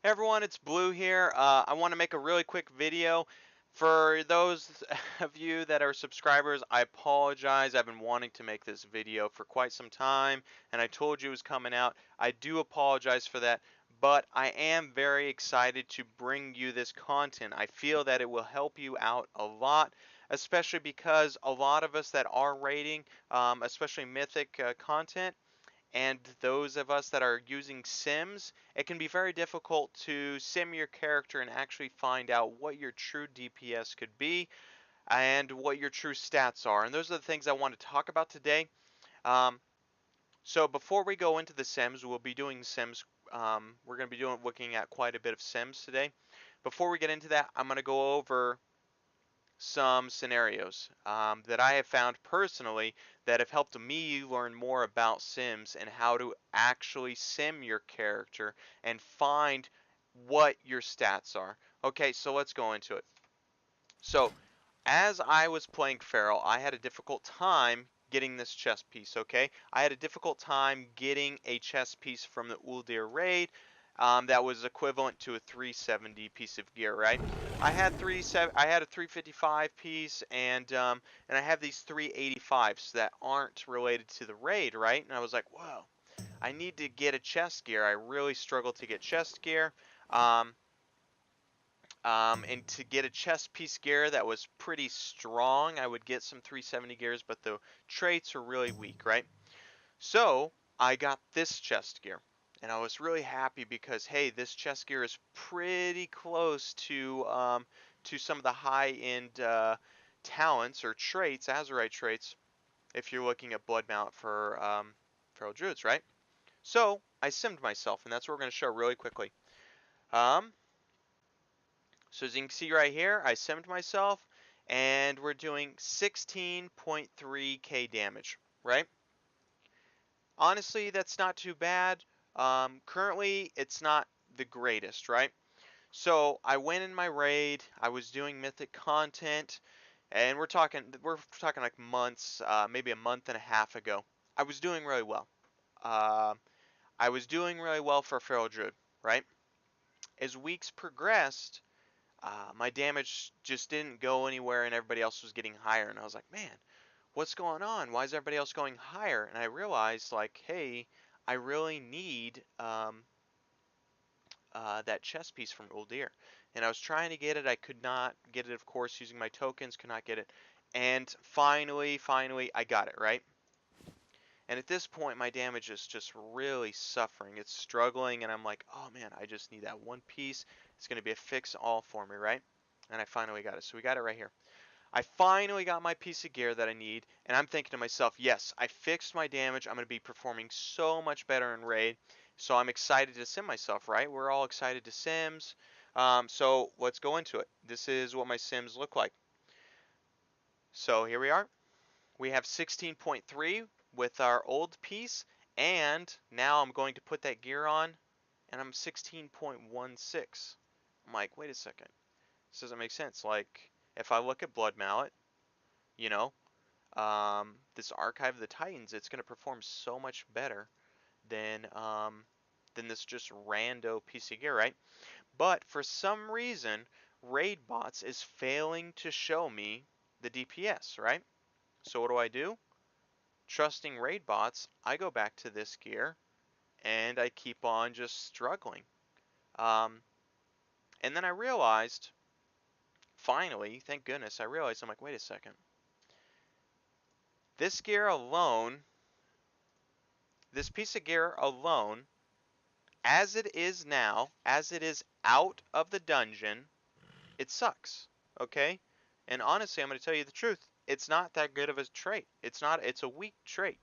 Everyone, it's Blue here. I want to make a really quick video. For those of you that are subscribers, I apologize. I've been wanting to make this video for quite some time, and I told you it was coming out. I do apologize for that, but I am very excited to bring you this content. I feel that it will help you out a lot, especially because a lot of us that are rating, especially mythic content, and those of us that are using sims, it can be very difficult to sim your character and actually find out what your true DPS could be and what your true stats are. And those are the things I want to talk about today. Um, so before we go into the sims, we'll be doing sims. We're going to be looking at quite a bit of sims today. Before we get into that, I'm going to go over some scenarios that I have found personally that have helped me learn more about Sims and how to actually sim your character and find what your stats are. Okay, so let's go into it. So, as I was playing Feral, I had a difficult time getting this chess piece, okay? I had a difficult time getting a chess piece from the ULDIR RAID that was equivalent to a 370 piece of gear, right? I had a 355 piece, and I have these 385s that aren't related to the raid, right? And I was like, whoa, I need to get a chest gear. I really struggled to get chest gear. Um, and to get a chest piece gear that was pretty strong, I would get some 370 gears, but the traits are really weak, right? So I got this chest gear, and I was really happy because hey, this chest gear is pretty close to some of the high-end talents or traits, Azurite traits, if you're looking at Blood Mount for Feral Druids, right? So I simmed myself, and that's what we're going to show really quickly. Um, So as you can see right here, I simmed myself, and we're doing 16.3k damage, right? Honestly, that's not too bad. Currently, it's not the greatest, right? So I went in my raid. I was doing mythic content, and we're talking like months, maybe a month and a half ago. I was doing really well. Uh, I was doing really well for a Feral Druid, right? As weeks progressed, my damage just didn't go anywhere and everybody else was getting higher. And I was like, man, what's going on? Why is everybody else going higher? And I realized, like, hey, I really need that chess piece from ULDIR. And I was trying to get it. I could not get it, of course, using my tokens, could not get it. And finally, I got it, right? And at this point, my damage is just really suffering. It's struggling, and I'm like, oh man, I just need that one piece. It's going to be a fix all for me, right? And I finally got it. So we got it right here. I finally got my piece of gear that I need, and I'm thinking to myself, yes, I fixed my damage. I'm going to be performing so much better in Raid. So I'm excited to sim myself, right? We're all excited to sims. So let's go into it. This is what my sims look like. So here we are. We have 16.3 with our old piece, and now I'm going to put that gear on, and I'm 16.16. I'm like, wait a second. This doesn't make sense. Like, if I look at Blood Mallet, you know, this Archive of the Titans, it's going to perform so much better than this just rando piece of gear, right? But for some reason, Raid Bots is failing to show me the DPS, right? So what do? Trusting Raid Bots, I go back to this gear, and I keep on just struggling. Um, and then I realized, finally, thank goodness, I realized, I'm like, wait a second. This gear alone, this piece of gear alone, as it is now, as it is out of the dungeon, it sucks, okay? And honestly, I'm going to tell you the truth. It's not that good of a trait. It's a weak trait,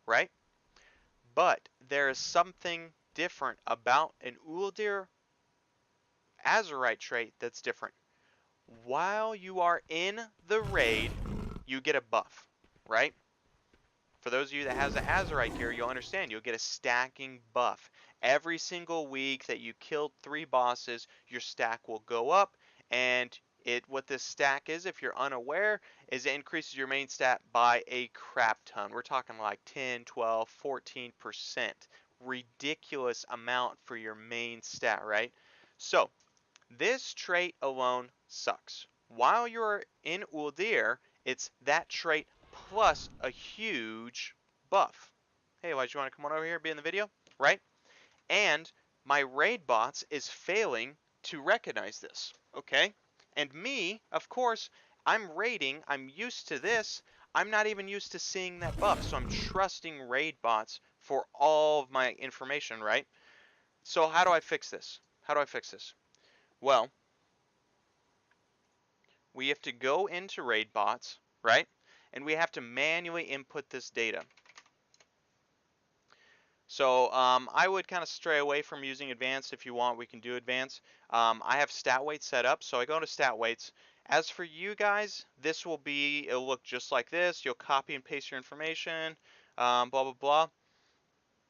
right? But there is something different about an Uldir Azurite trait that's different. While you are in the raid, you get a buff, right? For those of you that has the Azurite gear, you'll understand. You'll get a stacking buff. Every single week that you killed 3 bosses, your stack will go up, and what this stack is, if you're unaware, is it increases your main stat by a crap ton. We're talking like 10, 12, 14%. Ridiculous amount for your main stat, right? So this trait alone sucks. While you're in ULDIR, it's that trait plus a huge buff. Hey, why'd you want to come on over here, be in the video? Right? And my raid bots is failing to recognize this, okay? And me, of course, I'm raiding, I'm used to this, I'm not even used to seeing that buff, so I'm trusting raid bots for all of my information, right? So how do I fix this? How do I fix this? Well, we have to go into raid bots, right? And we have to manually input this data. So I would kind of stray away from using advanced. If you want, we can do advanced. I have stat weights set up, so I go to stat weights. As for you guys, this will be, it'll look just like this. You'll copy and paste your information, blah, blah, blah.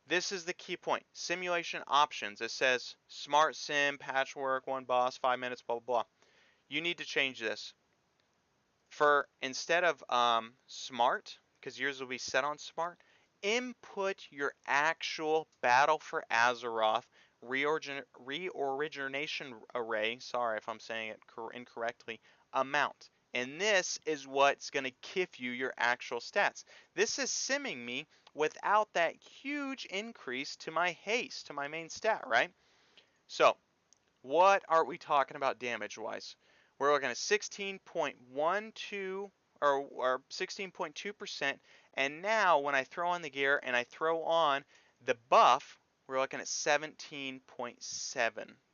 This is the key point. Simulation options. It says smart sim, patchwork, one boss, 5 minutes, blah, blah, blah. You need to change this. For instead of smart, because yours will be set on smart, input your actual Battle for Azeroth reorigination array, sorry if I'm saying it incorrectly, amount. And this is what's going to give you your actual stats. This is simming me without that huge increase to my haste, to my main stat, right? So what are we talking about damage-wise? We're looking at 16.12 or 16.2%, and now when I throw on the gear and I throw on the buff, we're looking at 17.7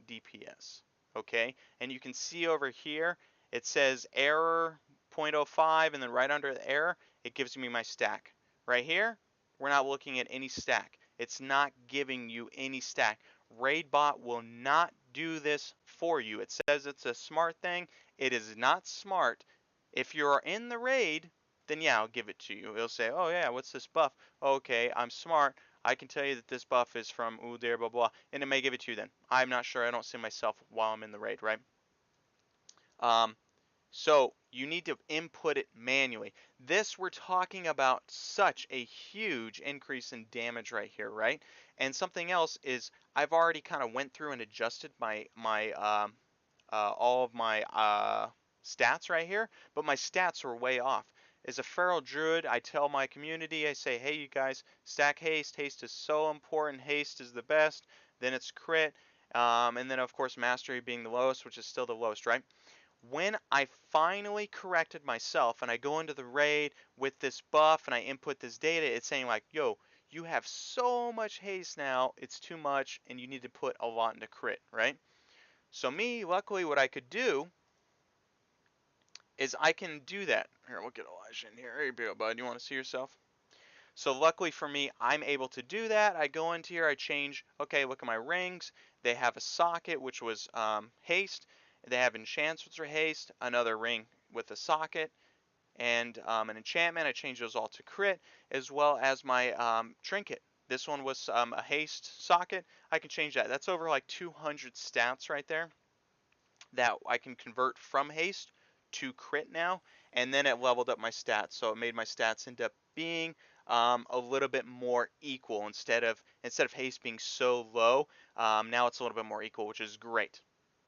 DPS. Okay, and you can see over here it says error 0.05, and then right under the error it gives me my stack. Right here, we're not looking at any stack. It's not giving you any stack. RaidBot will not do this for you. It says it's a smart thing. It is not smart. If you're in the raid, then yeah, I'll give it to you. It'll say, oh yeah, what's this buff? Okay, I'm smart. I can tell you that this buff is from ULDIR, blah, blah, and it may give it to you then. I'm not sure. I don't see myself while I'm in the raid, right? Um, so you need to input it manually. This, we're talking about such a huge increase in damage right here, right? And something else is I've already kind of went through and adjusted my all of my stats right here, but my stats are way off. As a feral druid, I tell my community, I say, hey you guys, stack haste. Haste is so important. Haste is the best. Then it's crit, and then of course mastery being the lowest, which is still the lowest, right? When I finally corrected myself and I go into the raid with this buff and I input this data, it's saying like, yo, you have so much haste now, it's too much, and you need to put a lot into crit, right? So me, luckily what I could do is I can do that. Here, we'll get Elijah in here. Here you go, bud. You want to see yourself? So luckily for me, I'm able to do that. I go into here, I change, okay, look at my rings. They have a socket, which was haste. They have enchants, which are haste, another ring with a socket, and an enchantment. I change those all to crit, as well as my trinket. This one was a haste socket. I can change that. That's over like 200 stats right there that I can convert from haste to crit now, and then it leveled up my stats, so it made my stats end up being a little bit more equal instead of haste being so low. Now it's a little bit more equal, which is great.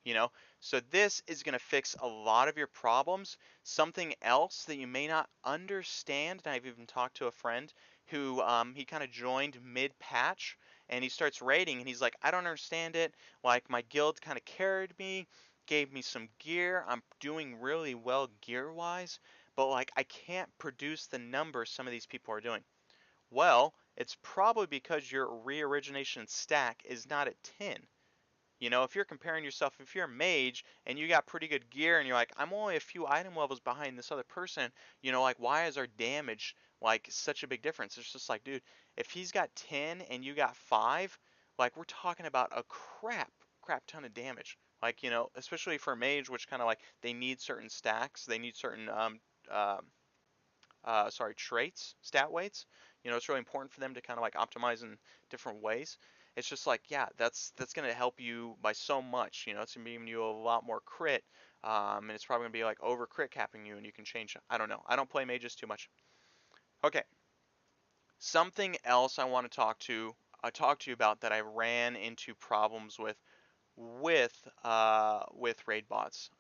You know, so this is going to fix a lot of your problems. Something else that you may not understand, and I've even talked to a friend who he kind of joined mid-patch, and he starts raiding, and he's like, I don't understand it. Like my guild kind of carried me, gave me some gear. I'm doing really well gear-wise, but like I can't produce the numbers some of these people are doing. Well, it's probably because your reorigination stack is not at 10. You know, if you're comparing yourself, if you're a mage and you got pretty good gear and you're like, I'm only a few item levels behind this other person, you know, like why is our damage like such a big difference? It's just like, dude, if he's got 10 and you got 5, like we're talking about a crap ton of damage. Like, you know, especially for a mage, which kind of like they need certain stacks, they need certain traits, stat weights. You know, it's really important for them to kind of like optimize in different ways. It's just like, yeah, that's going to help you by so much. You know, it's going to be giving you a lot more crit, and it's probably going to be like over crit capping you, and you can change. I don't know. I don't play mages too much. Okay, something else I want to talk to you about that I ran into problems with with raid bots.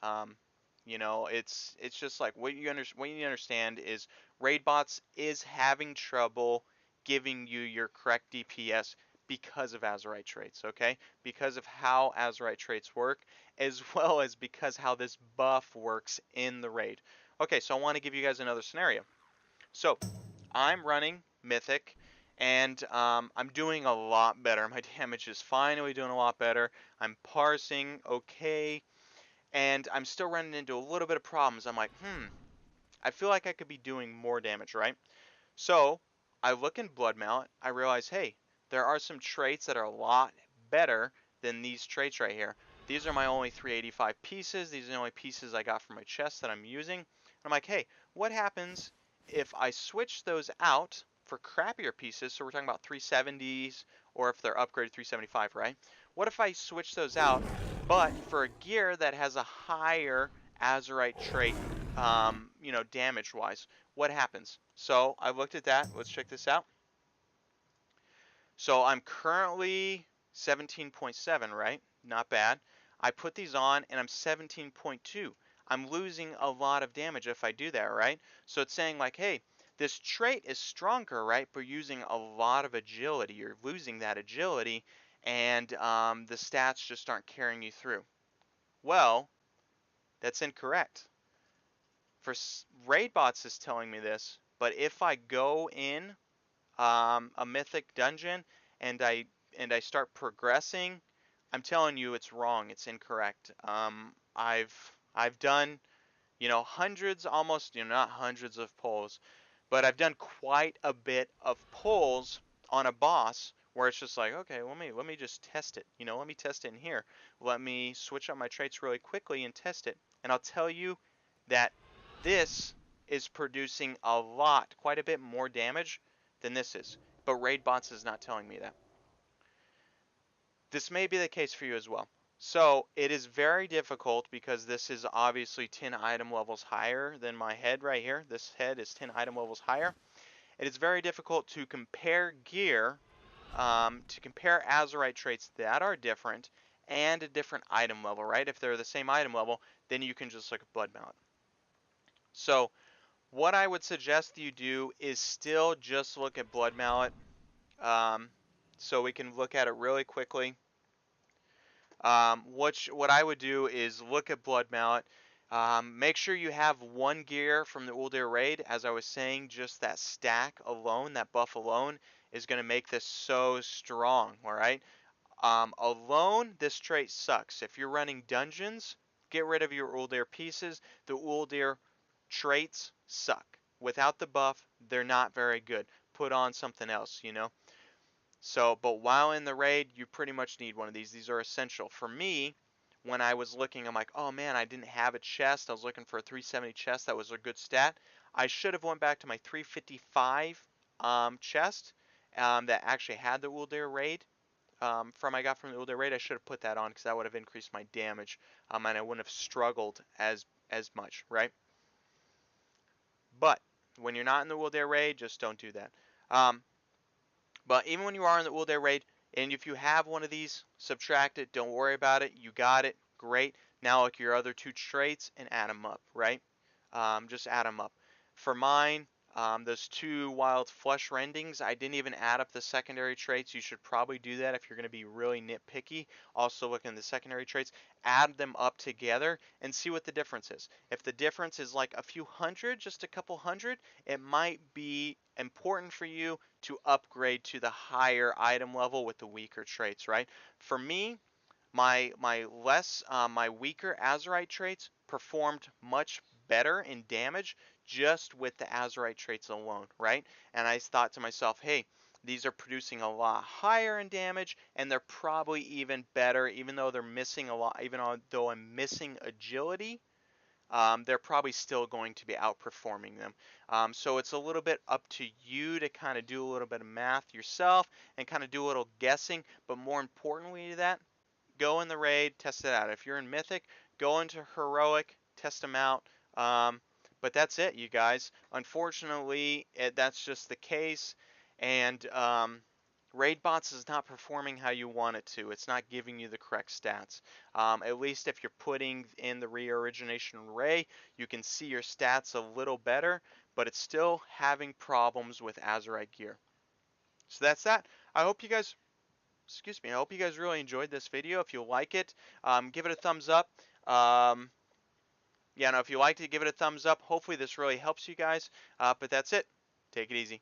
You know, it's just like what you understand is raid bots is having trouble giving you your correct DPS because of Azerite traits, okay? Because of how Azerite traits work, as well as because how this buff works in the raid. Okay, so I want to give you guys another scenario. So I'm running Mythic, and I'm doing a lot better. My damage is finally doing a lot better. I'm parsing okay, and I'm still running into a little bit of problems. I'm like, I feel like I could be doing more damage, right? So I look in Blood Mallet. I realize, hey, there are some traits that are a lot better than these traits right here. These are my only 385 pieces. These are the only pieces I got from my chest that I'm using. And I'm like, hey, what happens if I switch those out for crappier pieces? So we're talking about 370s, or if they're upgraded 375, right? What if I switch those out, but for a gear that has a higher Azerite trait, you know, damage-wise? What happens? So I looked at that. Let's check this out. So I'm currently 17.7, right? Not bad. I put these on and I'm 17.2. I'm losing a lot of damage if I do that, right? So it's saying like, hey, this trait is stronger, right? But using a lot of agility. You're losing that agility, and the stats just aren't carrying you through. Well, that's incorrect. For raid bots is telling me this, but if I go in a mythic dungeon and I start progressing, I'm telling you it's wrong. It's incorrect. I've done, you know, hundreds, almost, you know, not hundreds of pulls, but I've done quite a bit of pulls on a boss where it's just like, okay, let me just test it. You know, let me test it in here. Let me switch up my traits really quickly and test it. And I'll tell you that this is producing a lot, quite a bit more damage than this is. But raid bots is not telling me that. This may be the case for you as well. So it is very difficult because this is obviously 10 item levels higher than my head right here. This head is 10 item levels higher. It is very difficult to compare gear, to compare Azerite traits that are different and a different item level, right? If they're the same item level, then you can just look at Blood Mallet. So what I would suggest you do is still just look at Blood Mallet. Um, so we can look at it really quickly. What I would do is look at Blood Mallet. Make sure you have one gear from the ULDIR raid. As I was saying, just that stack alone, that buff alone, is going to make this so strong, alright? Alone, this trait sucks. If you're running dungeons, get rid of your ULDIR pieces. The ULDIR traits suck. Without the buff, they're not very good. Put on something else, you know? So, but while in the raid, you pretty much need one of these. These are essential. For me, when I was looking, I'm like, oh man, I didn't have a chest. I was looking for a 370 chest. That was a good stat. I should have went back to my 355 chest that actually had the ULDIR raid. I got from the ULDIR raid, I should have put that on because that would have increased my damage, and I wouldn't have struggled as much, right? But when you're not in the ULDIR raid, just don't do that. Um, But even when you are in the ULDIR raid, and if you have one of these, subtract it. Don't worry about it. You got it. Great. Now look at your other two traits and add them up, right? Just add them up. For mine, those two wild flesh rendings, I didn't even add up the secondary traits. You should probably do that if you're going to be really nitpicky. Also look in the secondary traits, add them up together and see what the difference is. If the difference is like a few hundred, just a couple hundred, it might be important for you to upgrade to the higher item level with the weaker traits, right? For me, my weaker Azerite traits performed much better in damage just with the Azerite traits alone, right? And I thought to myself, hey, these are producing a lot higher in damage, and they're probably even better, even though they're missing a lot, even though I'm missing agility. They're probably still going to be outperforming them. So it's a little bit up to you to kind of do a little bit of math yourself and kind of do a little guessing. But more importantly to that, go in the raid, test it out. If you're in Mythic, go into Heroic, test them out. But that's it, you guys. Unfortunately, that's just the case. And RaidBots is not performing how you want it to. It's not giving you the correct stats. At least if you're putting in the reorigination array, you can see your stats a little better, but it's still having problems with Azurite gear. So that's that. I hope you guys, excuse me, I hope you guys really enjoyed this video. If you like it, give it a thumbs up. Yeah, no, if you liked it, give it a thumbs up. Hopefully this really helps you guys. But that's it. Take it easy.